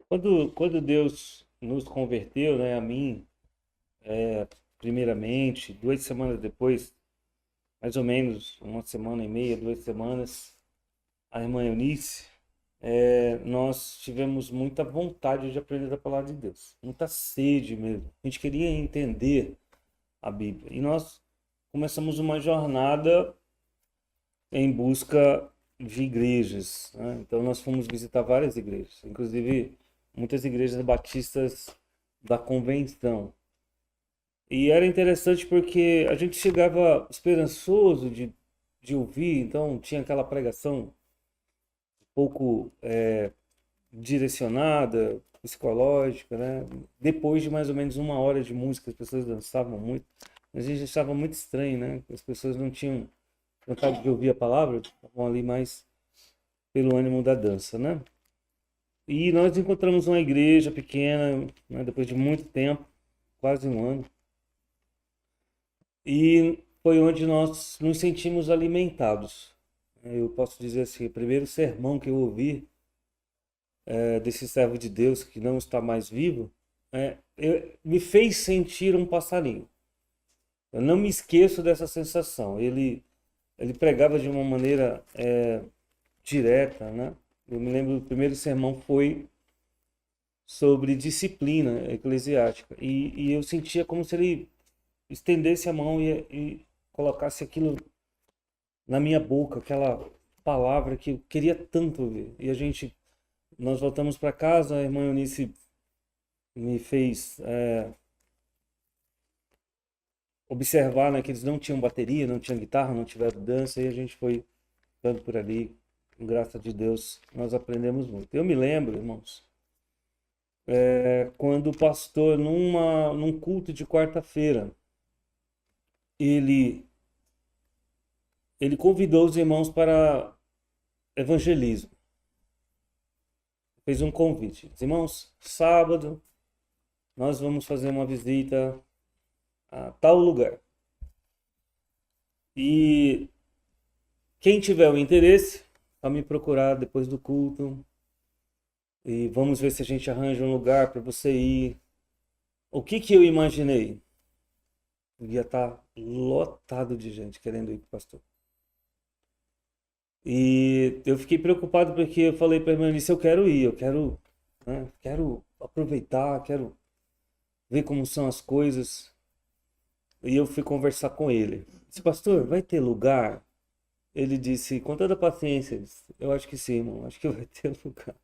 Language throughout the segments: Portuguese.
Quando Deus nos converteu, né, a mim, primeiramente, 2 semanas depois, mais ou menos, uma semana e meia, 2 semanas, a irmã Eunice, nós tivemos muita vontade de aprender a palavra de Deus, muita sede mesmo. A gente queria entender a Bíblia. E nós começamos uma jornada em busca de igrejas, né? Então nós fomos visitar várias igrejas, inclusive muitas igrejas batistas da convenção. E era interessante porque a gente chegava esperançoso de ouvir, então tinha aquela pregação um pouco direcionada, psicológica, né? Depois de mais ou menos uma hora de música, as pessoas dançavam muito. A gente achava muito estranho, né? As pessoas não tinham vontade de ouvir a palavra, estavam ali mais pelo ânimo da dança, né? E nós encontramos uma igreja pequena, né? Depois de muito tempo, quase um ano. E foi onde nós nos sentimos alimentados. Eu posso dizer assim, o primeiro sermão que eu ouvi desse servo de Deus que não está mais vivo, me fez sentir um passarinho. Eu não me esqueço dessa sensação. Ele pregava de uma maneira direta, né? Eu me lembro do primeiro sermão foi sobre disciplina eclesiástica e eu sentia como se ele estendesse a mão e colocasse aquilo na minha boca, aquela palavra que eu queria tanto ouvir. Nós voltamos para casa, a irmã Eunice me fez observar, né, que eles não tinham bateria, não tinham guitarra, não tiveram dança, e a gente foi dando por ali. Com graça de Deus, nós aprendemos muito. Eu me lembro, irmãos, quando o pastor, num culto de quarta-feira, ele, ele convidou os irmãos para evangelismo. Fez um convite. Irmãos, sábado nós vamos fazer uma visita a tal lugar. E quem tiver o interesse, vai me procurar depois do culto. E vamos ver se a gente arranja um lugar para você ir. O que que eu imaginei? Ia estar lotado de gente querendo ir para o pastor. E eu fiquei preocupado porque eu falei para a irmã Alice, eu quero ir, eu quero, né, quero aproveitar, quero ver como são as coisas. E eu fui conversar com ele. Disse, pastor, vai ter lugar? Ele disse, com toda a paciência, eu disse, eu acho que sim, irmão, acho que vai ter lugar.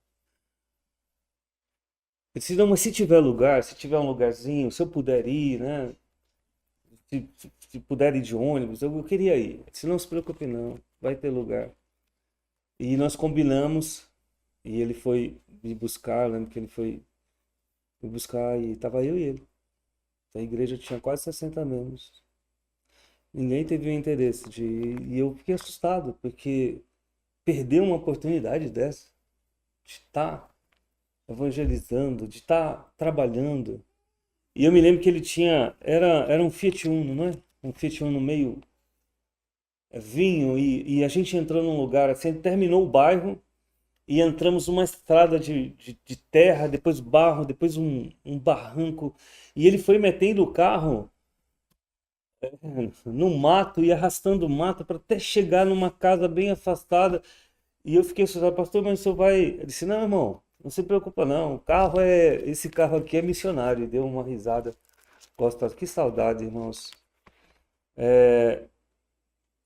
Eu disse, não, mas se tiver lugar, se tiver um lugarzinho, se eu puder ir, né? Se puder ir de ônibus, eu queria ir. Eu disse, não se preocupe não, vai ter lugar. E nós combinamos, e ele foi me buscar, lembro que ele foi me buscar e tava eu e ele. A igreja tinha quase 60 membros. Ninguém teve o interesse de ir, e eu fiquei assustado, porque perder uma oportunidade dessa, de estar evangelizando, de estar trabalhando. E eu me lembro que ele tinha, era um Fiat Uno, não é? Um Fiat Uno meio vinho, e a gente entrou num lugar, assim, terminou o bairro, e entramos numa estrada de terra, depois barro, depois um barranco, e ele foi metendo o carro no mato e arrastando o mato para até chegar numa casa bem afastada. E eu fiquei assustado, pastor, mas o senhor vai. Ele disse, não, irmão, não se preocupa não. Esse carro aqui é missionário. E deu uma risada gostosa. Que saudade, irmãos.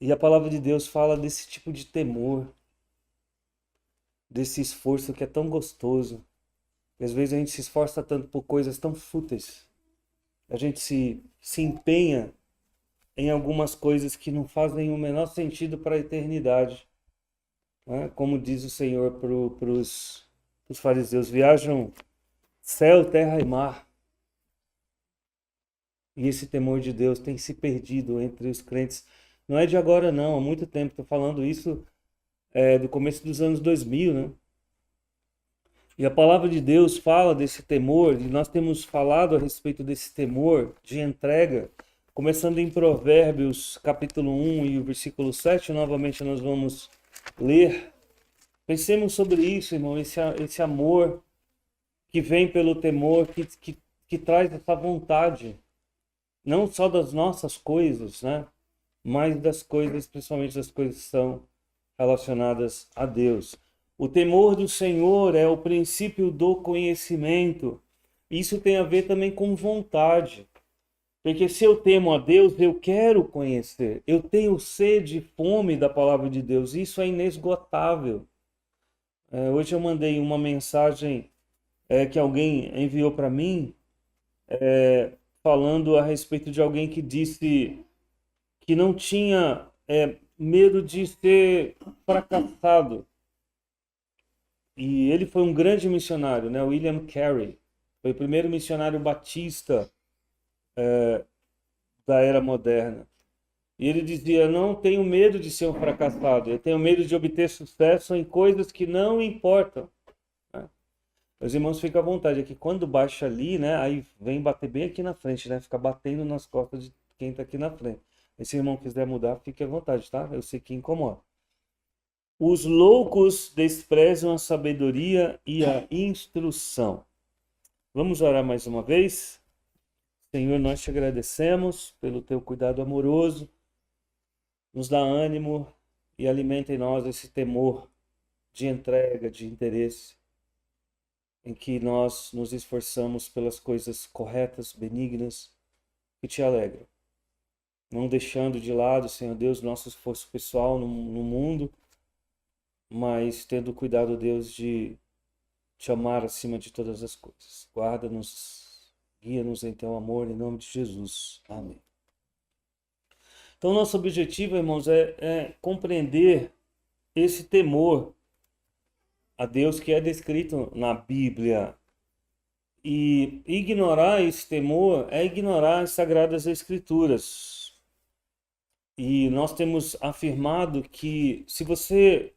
E a palavra de Deus fala desse tipo de temor, desse esforço que é tão gostoso. E às vezes a gente se esforça tanto por coisas tão fúteis. A gente se empenha em algumas coisas que não fazem o menor sentido para a eternidade. Né? Como diz o Senhor para os fariseus, viajam céu, terra e mar. E esse temor de Deus tem se perdido entre os crentes. Não é de agora, não, há muito tempo. Estou falando isso do começo dos anos 2000, né? E a palavra de Deus fala desse temor, e nós temos falado a respeito desse temor de entrega, começando em Provérbios, capítulo 1 e o versículo 7, novamente nós vamos ler. Pensemos sobre isso, irmão, esse amor que vem pelo temor, que traz essa vontade, não só das nossas coisas, né? Mas das coisas, principalmente das coisas que são relacionadas a Deus. O temor do Senhor é o princípio do conhecimento. Isso tem a ver também com vontade. Porque se eu temo a Deus, eu quero conhecer. Eu tenho sede e fome da palavra de Deus. Isso é inesgotável. Hoje eu mandei uma mensagem que alguém enviou para mim, falando a respeito de alguém que disse que não tinha medo de ser fracassado. E ele foi um grande missionário, né? William Carey. Foi o primeiro missionário batista da era moderna. E ele dizia: não tenho medo de ser um fracassado, eu tenho medo de obter sucesso em coisas que não importam. Né? Meus irmãos, fica à vontade, é que quando baixa ali, né, aí vem bater bem aqui na frente, né, fica batendo nas costas de quem está aqui na frente. E se o irmão quiser mudar, fique à vontade, tá? Eu sei que incomoda. Os loucos desprezam a sabedoria e a instrução. Vamos orar mais uma vez? Senhor, nós te agradecemos pelo teu cuidado amoroso. Nos dá ânimo e alimenta em nós esse temor de entrega, de interesse, em que nós nos esforçamos pelas coisas corretas, benignas, que te alegram. Não deixando de lado, Senhor Deus, nosso esforço pessoal no mundo, mas tendo cuidado, Deus, de te amar acima de todas as coisas. Guarda-nos, guia-nos em teu amor, em nome de Jesus. Amém. Então, nosso objetivo, irmãos, é compreender esse temor a Deus que é descrito na Bíblia. E ignorar esse temor é ignorar as Sagradas Escrituras. E nós temos afirmado que se você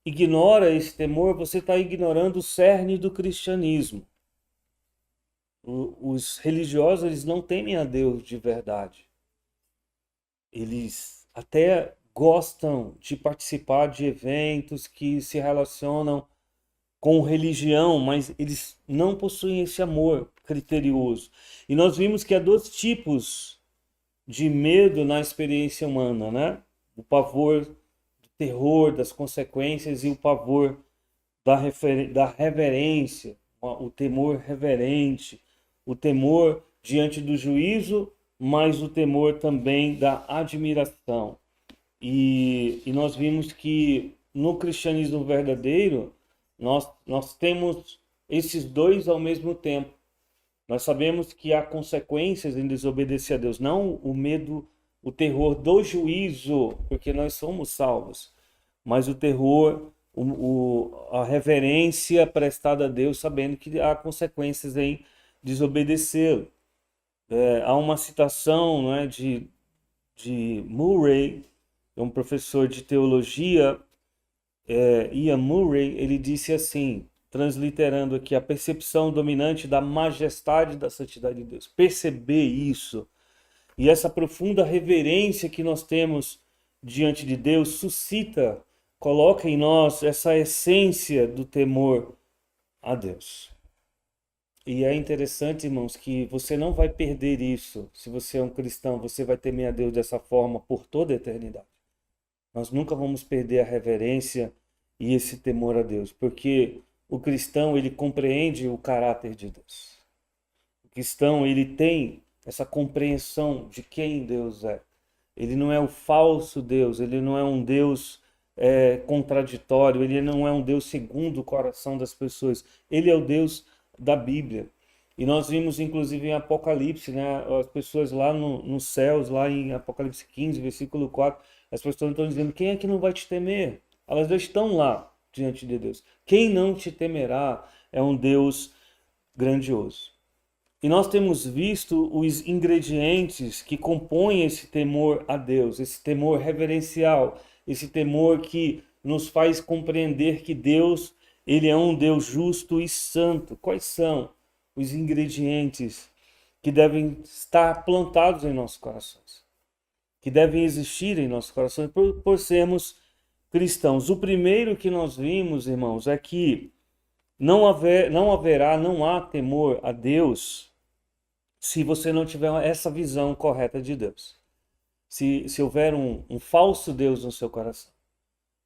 ignora esse temor, você está ignorando o cerne do cristianismo. Os religiosos, eles não temem a Deus de verdade. Eles até gostam de participar de eventos que se relacionam com religião, mas eles não possuem esse amor criterioso. E nós vimos que há dois tipos de medo na experiência humana, né? O pavor do terror, das consequências, e o pavor da reverência, o temor reverente, o temor diante do juízo, mas o temor também da admiração. E nós vimos que no cristianismo verdadeiro, nós temos esses dois ao mesmo tempo. Nós sabemos que há consequências em desobedecer a Deus, não o medo, o terror do juízo, porque nós somos salvos, mas o terror, a reverência prestada a Deus, sabendo que há consequências em desobedecê-lo. Há uma citação, não é, de Murray, um professor de teologia, Ian Murray. Ele disse assim, transliterando aqui: a percepção dominante da majestade da santidade de Deus. Perceber isso e essa profunda reverência que nós temos diante de Deus suscita, coloca em nós essa essência do temor a Deus. E é interessante, irmãos, que você não vai perder isso. Se você é um cristão, você vai temer a Deus dessa forma por toda a eternidade. Nós nunca vamos perder a reverência e esse temor a Deus, porque o cristão, ele compreende o caráter de Deus. O cristão, ele tem essa compreensão de quem Deus é. Ele não é o falso Deus, ele não é um Deus contraditório, ele não é um Deus segundo o coração das pessoas. Ele é o Deus da Bíblia. E nós vimos, inclusive, em Apocalipse, né, as pessoas lá nos céus, lá em Apocalipse 15, versículo 4, as pessoas estão dizendo: quem é que não vai te temer? Elas já estão lá diante de Deus. Quem não te temerá é um Deus grandioso. E nós temos visto os ingredientes que compõem esse temor a Deus, esse temor reverencial, esse temor que nos faz compreender que Deus, ele é um Deus justo e santo. Quais são os ingredientes que devem estar plantados em nossos corações, que devem existir em nossos corações por sermos cristãos? O primeiro que nós vimos, irmãos, é que não há temor a Deus se você não tiver essa visão correta de Deus. Se houver um falso Deus no seu coração.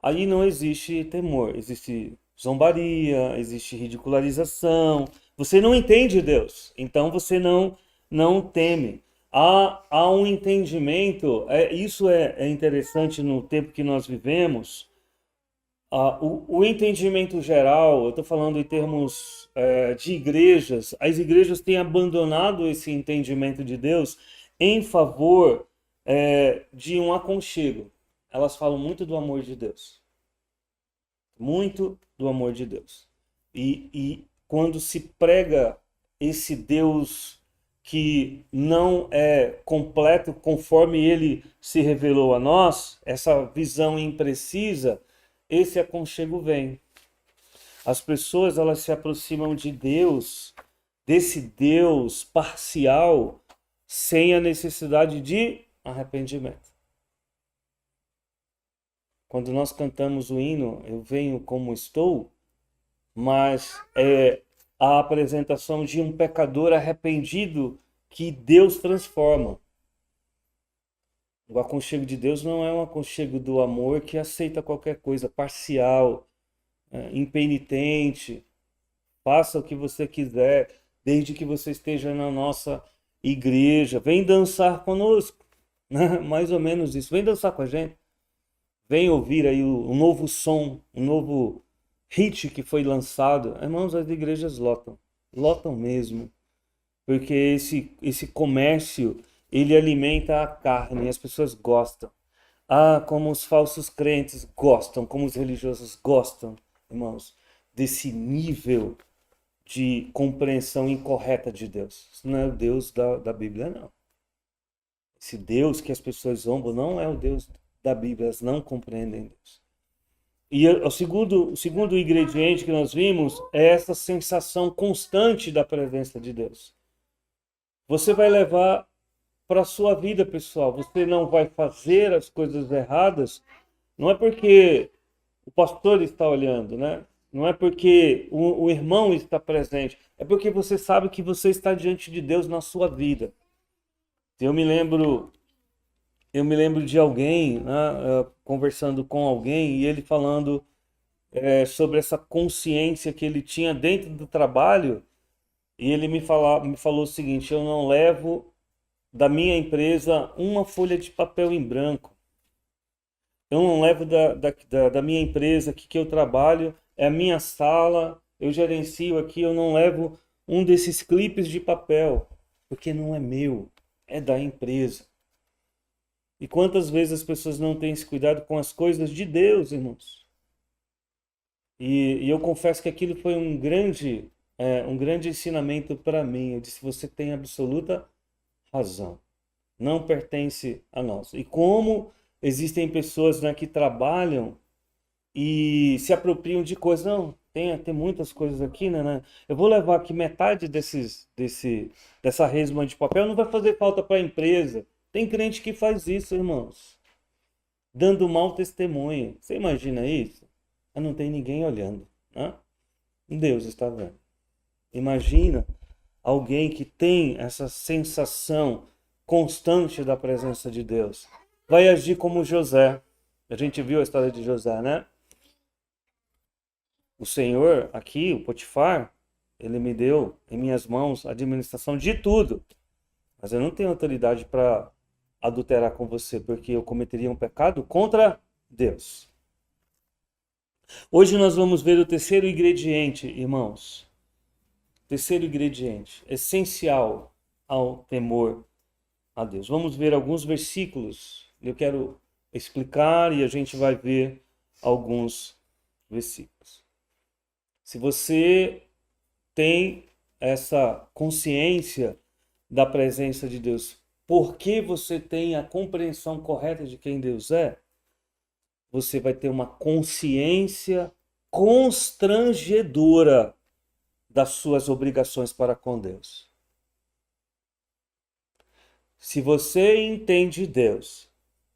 Aí não existe temor, existe zombaria, existe ridicularização. Você não entende Deus, então você não teme. Há um entendimento, isso é interessante no tempo que nós vivemos. O entendimento geral, eu estou falando em termos de igrejas, as igrejas têm abandonado esse entendimento de Deus em favor de um aconchego. Elas falam muito do amor de Deus. Muito do amor de Deus. E quando se prega esse Deus que não é completo conforme ele se revelou a nós, essa visão imprecisa, esse aconchego vem. As pessoas elas se aproximam de Deus, desse Deus parcial, sem a necessidade de arrependimento. Quando nós cantamos o hino, eu venho como estou, mas é a apresentação de um pecador arrependido que Deus transforma. O aconchego de Deus não é um aconchego do amor que aceita qualquer coisa, parcial, impenitente, faça o que você quiser, desde que você esteja na nossa igreja. Vem dançar conosco, né? Mais ou menos isso. Vem dançar com a gente. Vem ouvir aí um novo som, um novo hit que foi lançado. Irmãos, as igrejas lotam. Lotam mesmo. Porque esse comércio, ele alimenta a carne e as pessoas gostam. Como os falsos crentes gostam, como os religiosos gostam, irmãos, desse nível de compreensão incorreta de Deus. Isso não é o Deus da Bíblia, não. Esse Deus que as pessoas zombam não é o Deus da Bíblia, elas não compreendem Deus. E o segundo ingrediente que nós vimos é essa sensação constante da presença de Deus. Você vai levar para a sua vida pessoal, você não vai fazer as coisas erradas, não é porque o pastor está olhando, né? Não é porque o irmão está presente, é porque você sabe que você está diante de Deus na sua vida. Eu me lembro de alguém, né, conversando com alguém e ele falando sobre essa consciência que ele tinha dentro do trabalho e ele me falou o seguinte: eu não levo da minha empresa uma folha de papel em branco. Eu não levo da minha empresa aqui que eu trabalho, é a minha sala, eu gerencio aqui, eu não levo um desses clipes de papel, porque não é meu, é da empresa. E quantas vezes as pessoas não têm esse cuidado com as coisas de Deus, irmãos? E eu confesso que aquilo foi um grande ensinamento para mim. Eu disse: você tem absoluta razão. Não pertence a nós. E como existem pessoas, né, que trabalham e se apropriam de coisas. Não, tem muitas coisas aqui, né? Eu vou levar aqui metade dessa resma de papel, não vai fazer falta para a empresa. Tem crente que faz isso, irmãos. Dando mau testemunho. Você imagina isso? Mas não tem ninguém olhando, né? Deus está vendo. Imagina alguém que tem essa sensação constante da presença de Deus. Vai agir como José. A gente viu a história de José, né? O Senhor aqui, o Potifar, ele me deu em minhas mãos a administração de tudo. Mas eu não tenho autoridade para adulterar com você, porque eu cometeria um pecado contra Deus. Hoje nós vamos ver o terceiro ingrediente, irmãos. Terceiro ingrediente, essencial ao temor a Deus. Vamos ver alguns versículos. Eu quero explicar e a gente vai ver alguns versículos. Se você tem essa consciência da presença de Deus, porque você tem a compreensão correta de quem Deus é, você vai ter uma consciência constrangedora das suas obrigações para com Deus. Se você entende Deus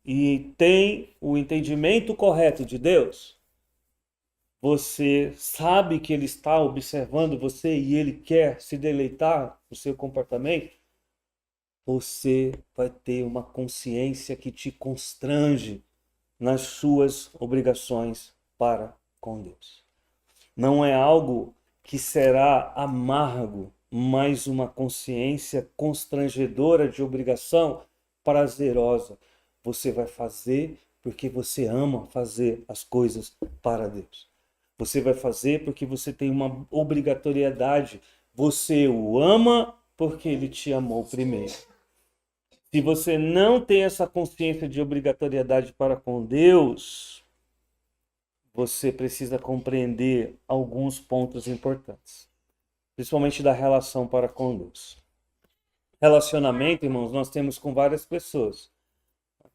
e tem o entendimento correto de Deus, você sabe que ele está observando você e ele quer se deleitar no seu comportamento, você vai ter uma consciência que te constrange nas suas obrigações para com Deus. Não é algo que será amargo, mas uma consciência constrangedora de obrigação prazerosa. Você vai fazer porque você ama fazer as coisas para Deus. Você vai fazer porque você tem uma obrigatoriedade. Você o ama porque ele te amou primeiro. Se você não tem essa consciência de obrigatoriedade para com Deus, você precisa compreender alguns pontos importantes, principalmente da relação para com Deus. Relacionamento, irmãos, nós temos com várias pessoas.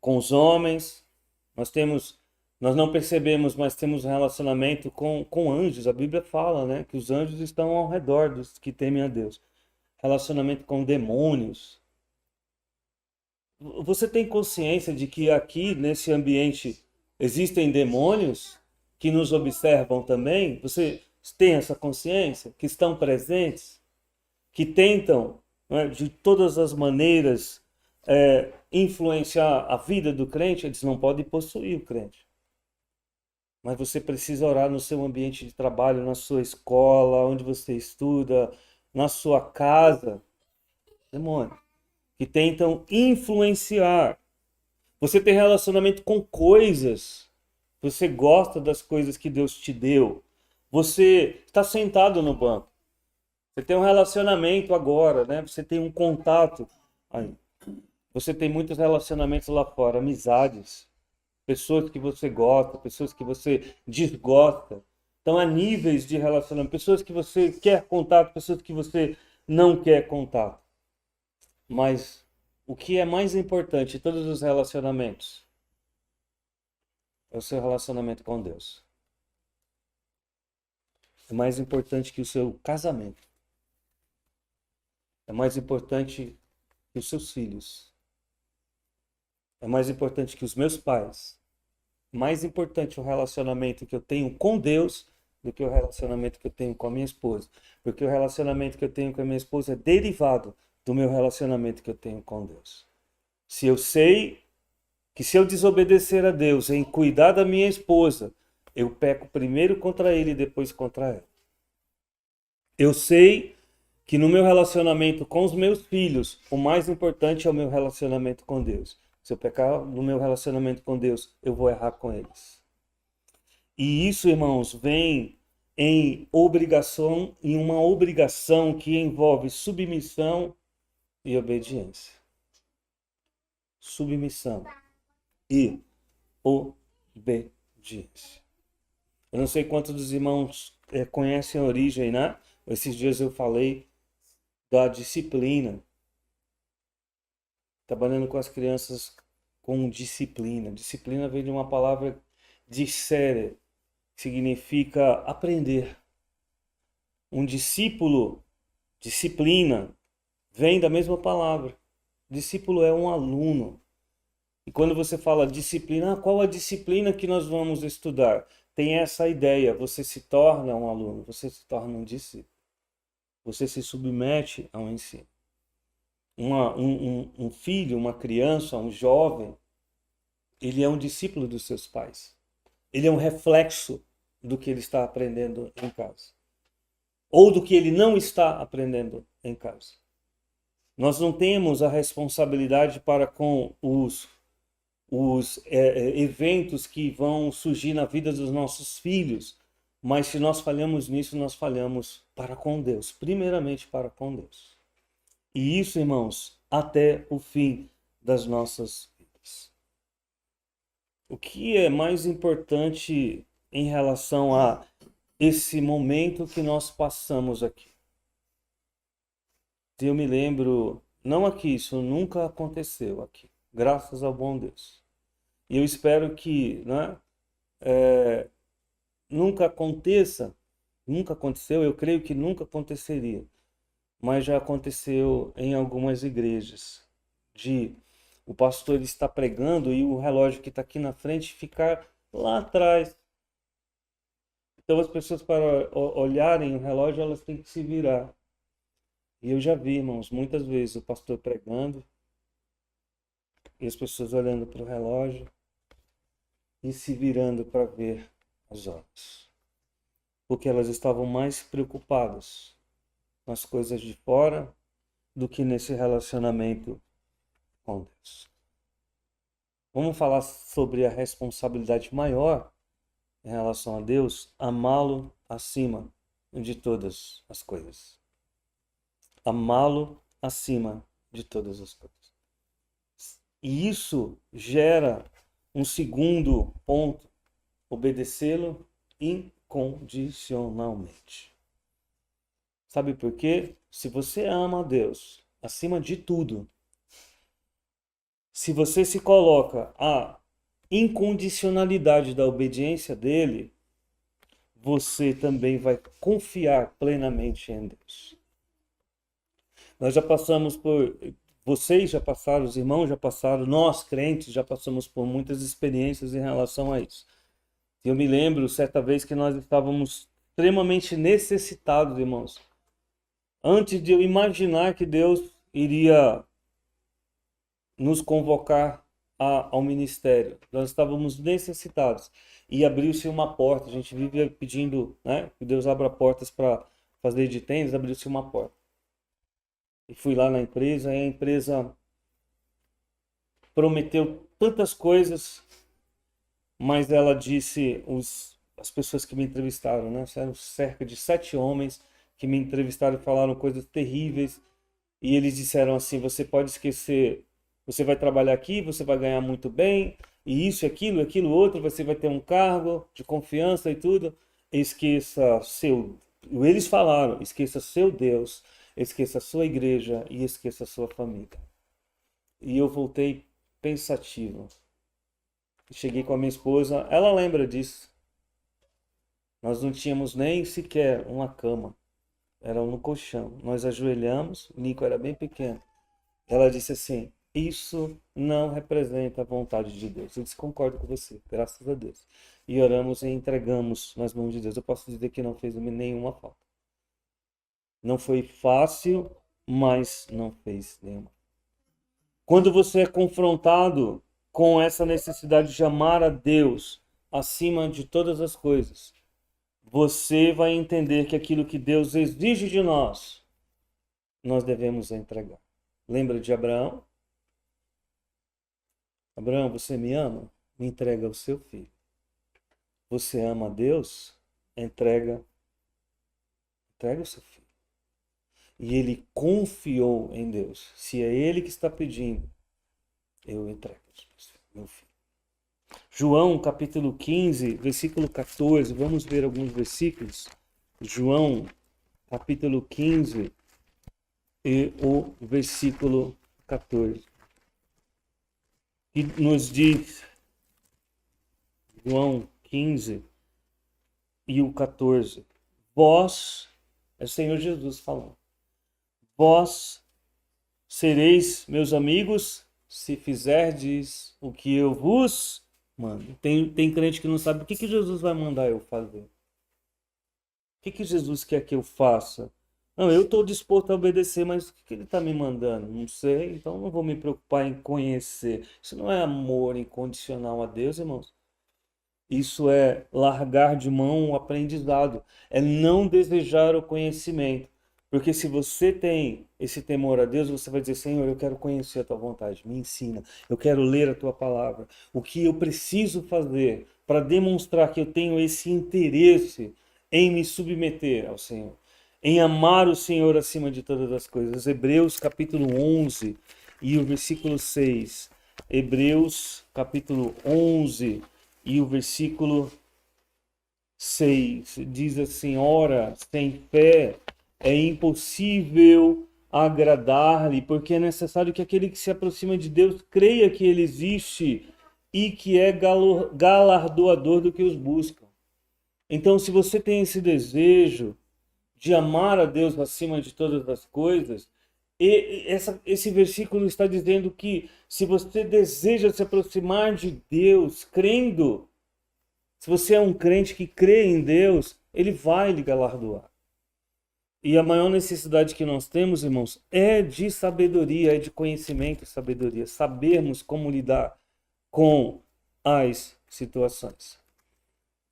Com os homens, nós não percebemos, mas temos um relacionamento com anjos. A Bíblia fala, né, que os anjos estão ao redor dos que temem a Deus. Relacionamento com demônios. Você tem consciência de que aqui, nesse ambiente, existem demônios que nos observam também? Você tem essa consciência? Que estão presentes? Que tentam, né, de todas as maneiras, influenciar a vida do crente? Eles não podem possuir o crente. Mas você precisa orar no seu ambiente de trabalho, na sua escola, onde você estuda, na sua casa. Demônio. Que tentam influenciar. Você tem relacionamento com coisas. Você gosta das coisas que Deus te deu. Você está sentado no banco. Você tem um relacionamento agora, né? Você tem um contato aí. Você tem muitos relacionamentos lá fora, amizades, pessoas que você gosta, pessoas que você desgosta. Então há níveis de relacionamento, pessoas que você quer contato, pessoas que você não quer contato. Mas o que é mais importante em todos os relacionamentos é o seu relacionamento com Deus. É mais importante que o seu casamento. É mais importante que os seus filhos. É mais importante que os meus pais. Mais importante o relacionamento que eu tenho com Deus do que o relacionamento que eu tenho com a minha esposa. Porque o relacionamento que eu tenho com a minha esposa é derivado do meu relacionamento que eu tenho com Deus. Se eu sei que se eu desobedecer a Deus em cuidar da minha esposa, eu peco primeiro contra ele e depois contra ela. Eu sei que no meu relacionamento com os meus filhos, o mais importante é o meu relacionamento com Deus. Se eu pecar no meu relacionamento com Deus, eu vou errar com eles. E isso, irmãos, vem em uma obrigação que envolve submissão e obediência. Submissão e obediência. Eu não sei quantos dos irmãos conhecem a origem, né? Esses dias eu falei da disciplina. Trabalhando com as crianças com disciplina. Disciplina vem de uma palavra discere, que significa aprender. Um discípulo, disciplina, vem da mesma palavra. Discípulo é um aluno. E quando você fala disciplina, qual a disciplina que nós vamos estudar? Tem essa ideia, você se torna um aluno, você se torna um discípulo. Você se submete ao ensino. Um filho, uma criança, um jovem, ele é um discípulo dos seus pais. Ele é um reflexo do que ele está aprendendo em casa. Ou do que ele não está aprendendo em casa. Nós não temos a responsabilidade para com os eventos que vão surgir na vida dos nossos filhos. Mas se nós falhamos nisso, nós falhamos para com Deus. Primeiramente para com Deus. E isso, irmãos, até o fim das nossas vidas. O que é mais importante em relação a esse momento que nós passamos aqui? Eu me lembro, não aqui, isso nunca aconteceu aqui, graças ao bom Deus. E eu espero que, né, nunca aconteça, nunca aconteceu, eu creio que nunca aconteceria, mas já aconteceu em algumas igrejas, de o pastor está pregando e o relógio que está aqui na frente ficar lá atrás. Então as pessoas para olharem o relógio, elas têm que se virar. E eu já vi, irmãos, muitas vezes o pastor pregando e as pessoas olhando para o relógio e se virando para ver as horas. Porque elas estavam mais preocupadas nas coisas de fora do que nesse relacionamento com Deus. Vamos falar sobre a responsabilidade maior em relação a Deus, amá-lo acima de todas as coisas. Amá-lo acima de todas as coisas. E isso gera um segundo ponto, obedecê-lo incondicionalmente. Sabe por quê? Se você ama a Deus acima de tudo, se você se coloca a incondicionalidade da obediência dele, você também vai confiar plenamente em Deus. Nós já passamos por, vocês já passaram, os irmãos já passaram, nós crentes já passamos por muitas experiências em relação a isso. Eu me lembro certa vez que nós estávamos extremamente necessitados, irmãos. Antes de eu imaginar que Deus iria nos convocar ao ministério, nós estávamos necessitados. E abriu-se uma porta, a gente vive pedindo, né, que Deus abra portas para fazer de tênis, abriu-se uma porta. E fui lá na empresa, e a empresa prometeu tantas coisas, mas ela disse, as pessoas que me entrevistaram, né, eram cerca de 7 homens que me entrevistaram e falaram coisas terríveis, e eles disseram assim, você pode esquecer, você vai trabalhar aqui, você vai ganhar muito bem, e isso, aquilo, outro, você vai ter um cargo de confiança e tudo, esqueça seu, eles falaram, esqueça seu Deus, esqueça a sua igreja e esqueça a sua família. E eu voltei pensativo. Cheguei com a minha esposa, ela lembra disso. Nós não tínhamos nem sequer uma cama. Era no colchão. Nós ajoelhamos, o Nico era bem pequeno. Ela disse assim, isso não representa a vontade de Deus. Eu disse, concordo com você, graças a Deus. E oramos e entregamos nas mãos de Deus. Eu posso dizer que não fez nenhuma falta. Não foi fácil, mas não fez nenhuma. Quando você é confrontado com essa necessidade de amar a Deus acima de todas as coisas, você vai entender que aquilo que Deus exige de nós, nós devemos entregar. Lembra de Abraão? Abraão, você me ama? Me entrega o seu filho. Você ama a Deus? Entrega o seu filho. E ele confiou em Deus. Se é ele que está pedindo, eu entrego meu filho. João capítulo 15, versículo 14. Vamos ver alguns versículos. João capítulo 15 e o versículo 14. Que nos diz, João 15 e o 14. Vós, é o Senhor Jesus falando. Vós sereis meus amigos se fizerdes o que eu vos mando. Tem crente que não sabe o que Jesus vai mandar eu fazer. O que Jesus quer que eu faça? Não, eu estou disposto a obedecer, mas o que ele está me mandando? Não sei, então não vou me preocupar em conhecer. Isso não é amor incondicional a Deus, irmãos. Isso é largar de mão o aprendizado, é não desejar o conhecimento. Porque se você tem esse temor a Deus, você vai dizer, Senhor, eu quero conhecer a tua vontade, me ensina, eu quero ler a tua palavra. O que eu preciso fazer para demonstrar que eu tenho esse interesse em me submeter ao Senhor, em amar o Senhor acima de todas as coisas. Hebreus capítulo 11 e o versículo 6. Hebreus capítulo 11 e o versículo 6 diz assim, ora, sem fé é impossível agradar-lhe, porque é necessário que aquele que se aproxima de Deus creia que ele existe e que é galardoador do que os buscam. Então, se você tem esse desejo de amar a Deus acima de todas as coisas, esse versículo está dizendo que se você deseja se aproximar de Deus crendo, Se você é um crente que crê em Deus, Ele vai lhe galardoar. E a maior necessidade que nós temos, irmãos, é de sabedoria, é de conhecimento e sabedoria. Sabermos como lidar com as situações.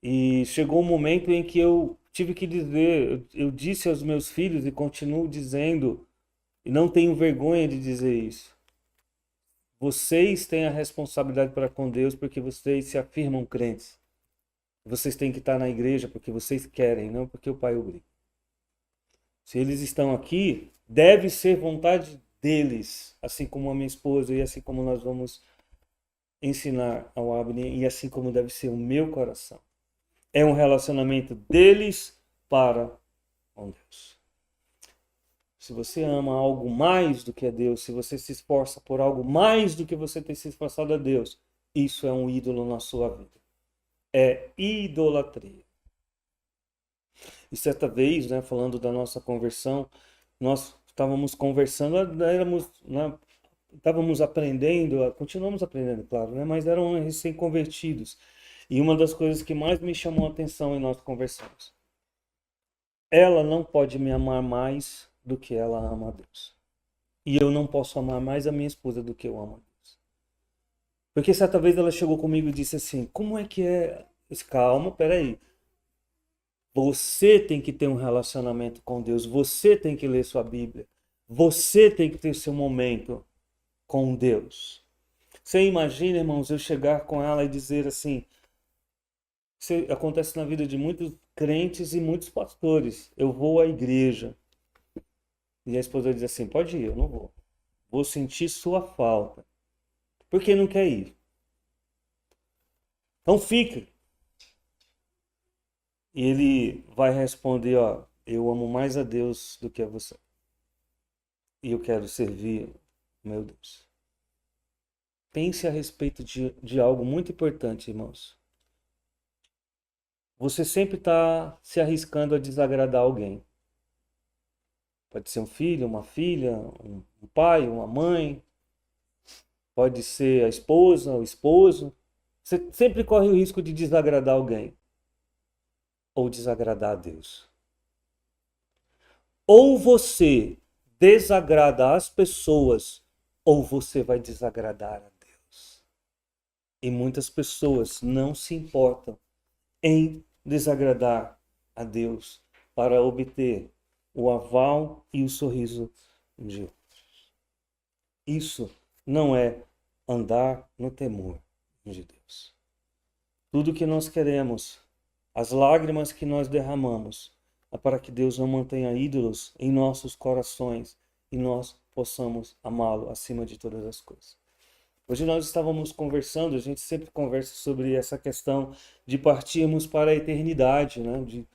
E chegou um momento em que eu tive que dizer, eu disse aos meus filhos e continuo dizendo, e não tenho vergonha de dizer isso. Vocês têm a responsabilidade para com Deus porque vocês se afirmam crentes. Vocês têm que estar na igreja porque vocês querem, não porque o pai obriga. Se eles estão aqui, deve ser vontade deles, assim como a minha esposa e assim como nós vamos ensinar ao Abner e assim como deve ser o meu coração. É um relacionamento deles para com Deus. Se você ama algo mais do que a Deus, se você se esforça por algo mais do que você tem se esforçado a Deus, isso é um ídolo na sua vida. É idolatria. E certa vez, né, falando da nossa conversão, nós estávamos conversando, estávamos aprendendo, continuamos aprendendo, claro, né, mas eram recém-convertidos. E uma das coisas que mais me chamou a atenção em nós conversamos, ela não pode me amar mais do que ela ama a Deus. E eu não posso amar mais a minha esposa do que eu amo a Deus. Porque certa vez ela chegou comigo e disse assim, como é que é? Calma, peraí. Você tem que ter um relacionamento com Deus. Você tem que ler sua Bíblia. Você tem que ter seu momento com Deus. Você imagina, irmãos, eu chegar com ela e dizer assim, isso acontece na vida de muitos crentes e muitos pastores. Eu vou à igreja. E a esposa diz assim, pode ir, eu não vou. Vou sentir sua falta. Por que não quer ir? Então fica. E ele vai responder, ó, eu amo mais a Deus do que a você. E eu quero servir meu Deus. Pense a respeito de algo muito importante, irmãos. Você sempre está se arriscando a desagradar alguém. Pode ser um filho, uma filha, um pai, uma mãe. Pode ser a esposa, o esposo. Você sempre corre o risco de desagradar alguém. Ou desagradar a Deus. Ou você desagrada as pessoas, ou você vai desagradar a Deus. E muitas pessoas não se importam em desagradar a Deus para obter o aval e o sorriso de outros. Isso não é andar no temor de Deus. Tudo que nós queremos, as lágrimas que nós derramamos, é para que Deus não mantenha ídolos em nossos corações e nós possamos amá-lo acima de todas as coisas. Hoje nós estávamos conversando, a gente sempre conversa sobre essa questão de partirmos para a eternidade, né?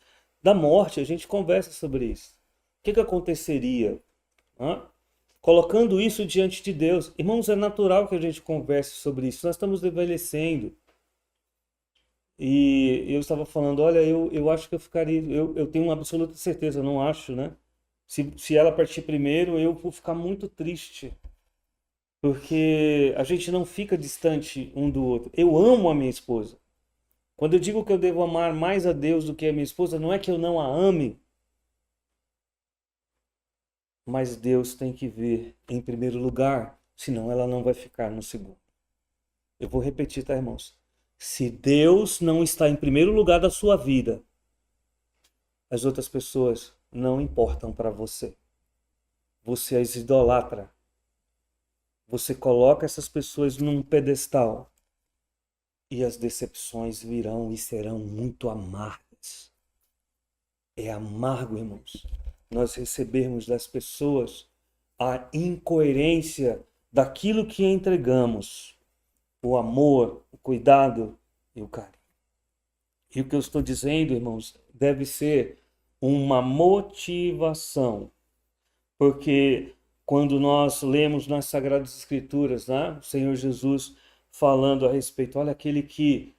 Da morte, a gente conversa sobre isso. O que aconteceria? Colocando isso diante de Deus. Irmãos, é natural que a gente converse sobre isso. Nós estamos envelhecendo. E eu estava falando, olha, eu acho que eu ficaria, eu tenho uma absoluta certeza, não acho, né? Se ela partir primeiro, eu vou ficar muito triste. Porque a gente não fica distante um do outro. Eu amo a minha esposa. Quando eu digo que eu devo amar mais a Deus do que a minha esposa, não é que eu não a ame. Mas Deus tem que vir em primeiro lugar, senão ela não vai ficar no segundo. Eu vou repetir, tá, irmãos? Se Deus não está em primeiro lugar da sua vida, as outras pessoas não importam para você. Você as idolatra. Você coloca essas pessoas num pedestal. E as decepções virão e serão muito amargas. É amargo, irmãos, nós recebermos das pessoas a incoerência daquilo que entregamos. O amor, o cuidado e o carinho. E o que eu estou dizendo, irmãos, deve ser uma motivação. Porque quando nós lemos nas Sagradas Escrituras, né, o Senhor Jesus falando a respeito, olha, aquele que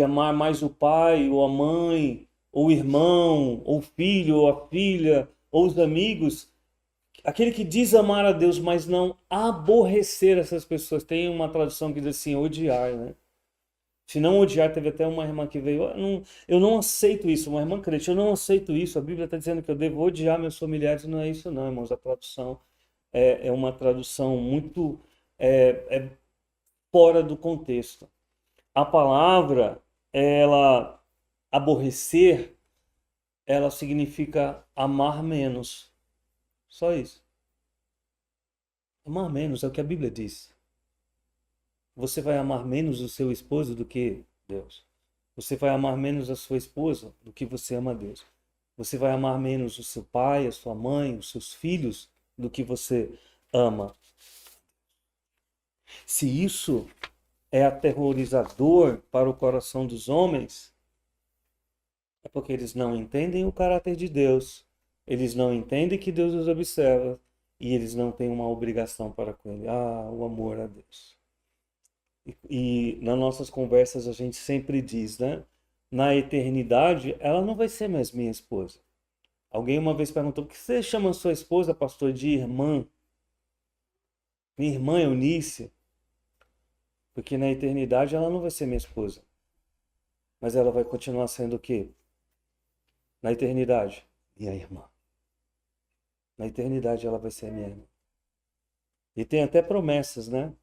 amar mais o pai, ou a mãe, ou o irmão, ou o filho, ou a filha, ou os amigos, aquele que diz amar a Deus, mas não aborrecer essas pessoas. Tem uma tradução que diz assim, odiar, né? Se não odiar, teve até uma irmã que veio, eu não aceito isso, uma irmã crente, eu não aceito isso, a Bíblia está dizendo que eu devo odiar meus familiares, não é isso não, irmãos, a tradução é uma tradução muito é fora do contexto. A palavra, ela, aborrecer, ela significa amar menos, só isso. Amar menos é o que a Bíblia diz. Você vai amar menos o seu esposo do que Deus. Você vai amar menos a sua esposa do que você ama a Deus. Você vai amar menos o seu pai, a sua mãe, os seus filhos do que você ama. Se isso é aterrorizador para o coração dos homens, é porque eles não entendem o caráter de Deus. Eles não entendem que Deus os observa e eles não têm uma obrigação para com ele. O amor a Deus. E nas nossas conversas a gente sempre diz, né? Na eternidade, ela não vai ser mais minha esposa. Alguém uma vez perguntou: por que você chama sua esposa, pastor, de irmã? Minha irmã Eunice. Porque na eternidade ela não vai ser minha esposa. Mas ela vai continuar sendo o quê? Na eternidade, minha irmã. Na eternidade ela vai ser minha irmã. E tem até promessas, né?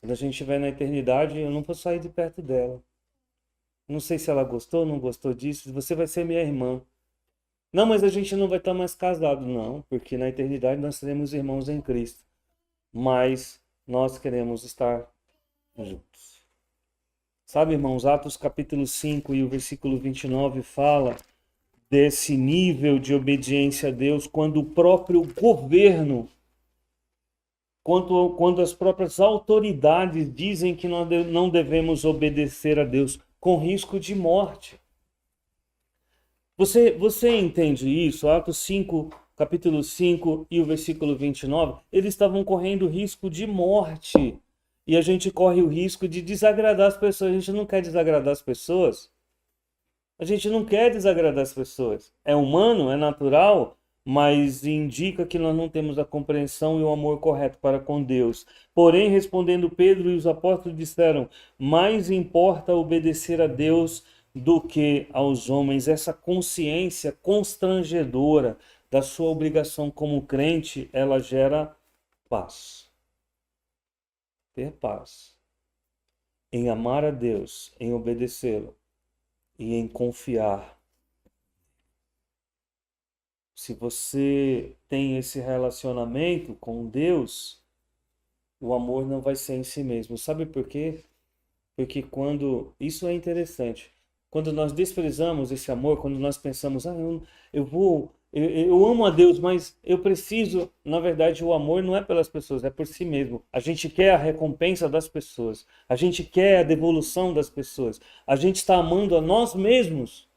Quando a gente estiver na eternidade, eu não vou sair de perto dela. Não sei se ela gostou ou não gostou disso. Você vai ser minha irmã. Não, mas a gente não vai estar mais casado, não. Porque na eternidade nós seremos irmãos em Cristo. Mas nós queremos estar juntos. Sabe, irmãos, Atos capítulo 5 e o versículo 29 fala desse nível de obediência a Deus quando o próprio governo, quando as próprias autoridades dizem que nós não devemos obedecer a Deus, com risco de morte. Você entende isso? Atos 5, capítulo 5 e o versículo 29, eles estavam correndo risco de morte. E a gente corre o risco de desagradar as pessoas. A gente não quer desagradar as pessoas. A gente não quer desagradar as pessoas. É humano, é natural, mas indica que nós não temos a compreensão e o amor correto para com Deus. Porém, respondendo Pedro e os apóstolos disseram: mais importa obedecer a Deus do que aos homens. Essa consciência constrangedora da sua obrigação como crente, ela gera paz. Ter paz em amar a Deus, em obedecê-lo e em confiar. Se você tem esse relacionamento com Deus, o amor não vai ser em si mesmo. Sabe por quê? Porque isso é interessante. Quando nós desprezamos esse amor, quando nós pensamos, eu amo a Deus, mas eu preciso, na verdade, o amor não é pelas pessoas, é por si mesmo. A gente quer a recompensa das pessoas, a gente quer a devolução das pessoas, a gente está amando a nós mesmos,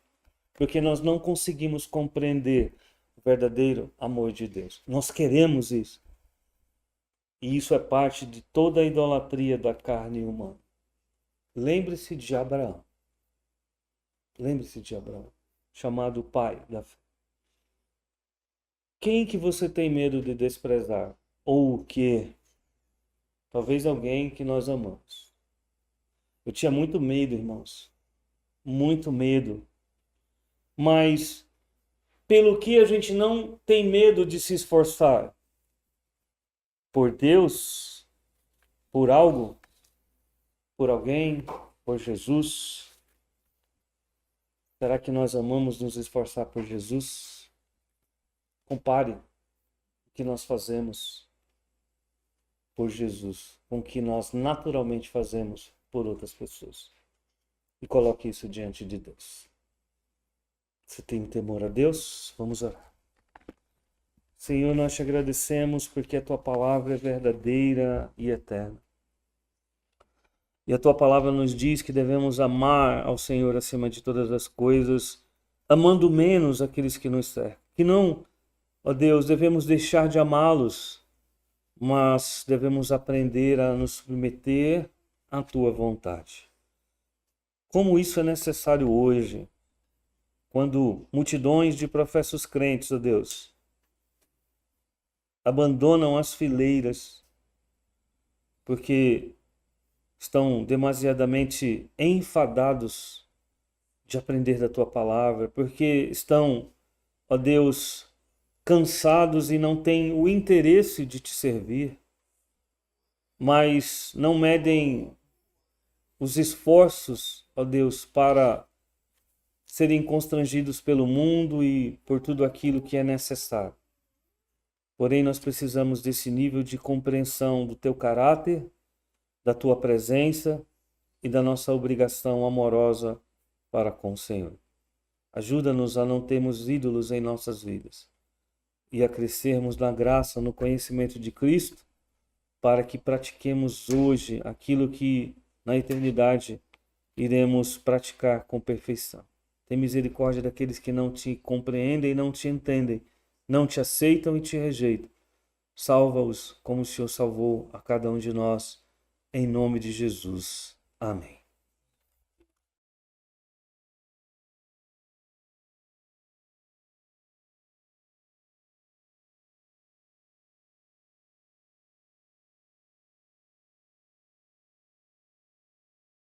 porque nós não conseguimos compreender o verdadeiro amor de Deus. Nós queremos isso. E isso é parte de toda a idolatria da carne humana. Lembre-se de Abraão. Lembre-se de Abraão, chamado pai da fé. Quem que você tem medo de desprezar? Ou o quê? Talvez alguém que nós amamos. Eu tinha muito medo, irmãos. Muito medo. Mas pelo que a gente não tem medo de se esforçar? Por Deus? Por algo? Por alguém? Por Jesus? Será que nós amamos nos esforçar por Jesus? Compare o que nós fazemos por Jesus com o que nós naturalmente fazemos por outras pessoas. E coloque isso diante de Deus. Você tem temor a Deus? Vamos orar. Senhor, nós te agradecemos porque a tua palavra é verdadeira e eterna. E a tua palavra nos diz que devemos amar ao Senhor acima de todas as coisas, amando menos aqueles que nos cercam. Que não, ó Deus, devemos deixar de amá-los, mas devemos aprender a nos submeter à tua vontade. Como isso é necessário hoje, quando multidões de professos crentes, ó Deus, abandonam as fileiras, porque estão demasiadamente enfadados de aprender da tua palavra, porque estão, ó Deus, cansados e não têm o interesse de te servir, mas não medem os esforços, ó Deus, para serem constrangidos pelo mundo e por tudo aquilo que é necessário. Porém, nós precisamos desse nível de compreensão do teu caráter, da tua presença e da nossa obrigação amorosa para com o Senhor. Ajuda-nos a não termos ídolos em nossas vidas e a crescermos na graça, no conhecimento de Cristo, para que pratiquemos hoje aquilo que na eternidade iremos praticar com perfeição. Tem misericórdia daqueles que não te compreendem e não te entendem, não te aceitam e te rejeitam. Salva-os como o Senhor salvou a cada um de nós, em nome de Jesus. Amém.